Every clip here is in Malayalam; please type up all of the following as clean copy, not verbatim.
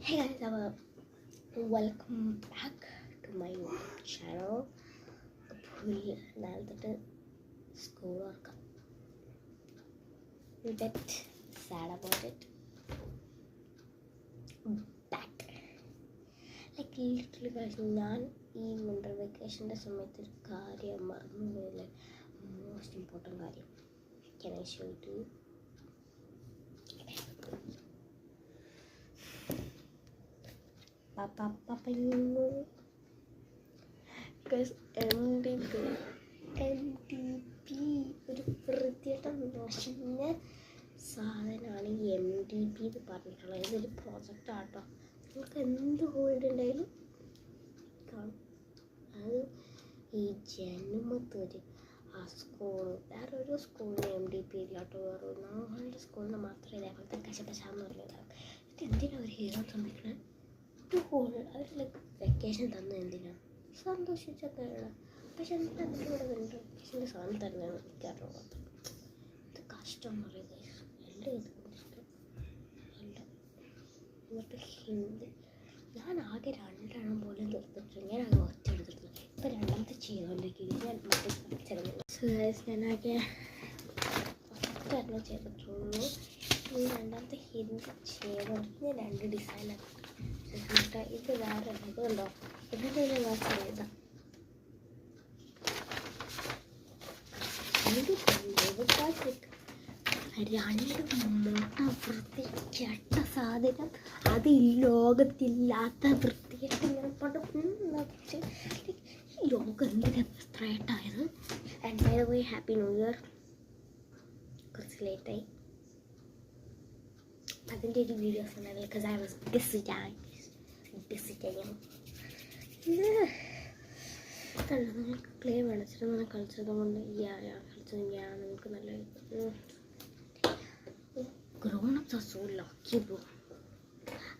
Hey guys, welcome back to my YouTube channel. നാളത്തെ school വർക്കാം. A bit sad about it. But like literally guys, ഞാൻ ഈ വിൻ്റർ വെക്കേഷൻ്റെ സമയത്ത് ഒരു കാര്യം മറന്നു പോയില്ലേ, മോസ്റ്റ് ഇമ്പോർട്ടൻ്റ് കാര്യം. Can I show it to you? MDP ഒരു വൃത്തിയായിട്ട് നശിഞ്ഞ സാധനമാണ് ഈ MDP എന്ന് പറഞ്ഞിട്ടുള്ളത്. ഇതൊരു പ്രോജക്റ്റ് ആട്ടോ. നിങ്ങൾക്ക് എന്ത് ഹോൾഡ് ഉണ്ടായാലും കാണും. അത് ഈ ജന്മത്തൊരു ആ സ്കൂൾ വേറെ ഒരു സ്കൂളിന് MDP ഇല്ലാട്ടോ. വേറെ നാളുടെ സ്കൂളിന് മാത്രമേ ഇതേപോലത്തെ കശപശാന്ന് പറഞ്ഞതാണ്. ഇത് എന്തിനാണ് അവർ ഹീറോ ശ്രമിക്കണേ? അവർ ലൈക്ക് വെക്കേഷൻ തന്നത് എന്തിനാണ്? സന്തോഷിച്ചൊക്കെയാണ്. പക്ഷെ എന്തിനാ ഇവിടെ വിൻ്റർ വെക്കേഷൻ്റെ സാധനം തരുന്നതെന്ന് എനിക്കറിയാം. ഇത് കഷ്ടം എന്ന് പറയുന്നത് എല്ലാം ഇതുകൊണ്ട് ഇഷ്ടം അല്ല. എന്നിട്ട് ഹിന്ദി ഞാൻ ആകെ 2 എണ്ണം പോലും തീർത്തിട്ടുണ്ട്. ഞാൻ ആകെ ഒറ്റ എടുത്തിട്ടുള്ളൂ. ഇപ്പം രണ്ടാമത്തെ ചെയ്തുകൊണ്ടിരിക്കുക. ഞാൻ മറ്റേ ചെറുത് ഞാനാകെ 10 എണ്ണം ചെയ്തിട്ടുള്ളൂ. ഈ രണ്ടാമത്തെ ഹിന്ദി ചെയ്തുകൊണ്ട് ഞാൻ 2 ഡിസൈനാണ്. ഇത് വേറെ ഇതുണ്ടോ? ഇതിൻ്റെ വായിച്ചതാ. രണ്ട് മുട്ട വൃത്തികെട്ട സാധനം. അത് ഈ ലോകത്തില്ലാത്ത വൃത്തികെട്ട ഇങ്ങനെ പണ്ട് ഈ ലോകം എന്തിനാ സ്ട്രേറ്റായത്. And by the way happy new year. കുറച്ച് ലേറ്റായി അതിൻ്റെ ഒരു വീഡിയോസ് ഉണ്ടായിരുന്നു. Because I was busy time. നിങ്ങൾക്ക് ക്ലേ വെളിച്ചിട്ട് നല്ല കളിച്ചത് കൊണ്ട് കളിച്ചത് ഞാൻ നിങ്ങൾക്ക് നല്ല grownups are so lucky bro.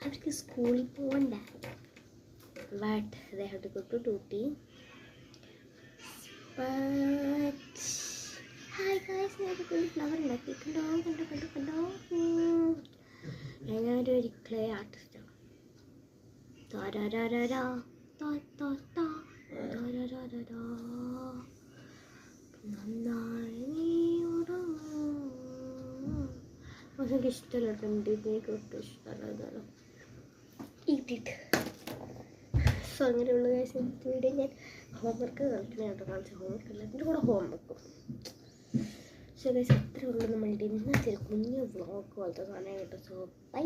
അവർക്ക് സ്കൂളിൽ പോകണ്ട, but they have to go to duty. But hi guys, ഞാനൊരു ഫ്ലവർ ഉണ്ടാക്കിയിട്ടുണ്ടോ? കണ്ടോ ഞാനൊരു ക്ലേ ആർട്ടിസ്റ്റാണ്. എനിക്ക് ഇഷ്ടമല്ല MDP. ഒട്ടും ഇഷ്ടമല്ല. ഇട്ടിട്ട് സോ അങ്ങനെയുള്ള വീഡിയോ ഞാൻ ഹോംവർക്ക് കളിക്കണേ കേട്ടോ. കാണിച്ച ഹോംവർക്ക് അല്ല, എൻ്റെ കൂടെ ഹോംവർക്കും. സോ ഗൈസ് അത്രേ ഉള്ളൂ നമ്മളുടെ ഇന്നത്തെ കുഞ്ഞു വ്ളോഗ് പോലത്തെ സാധനം കേട്ടോ. So by.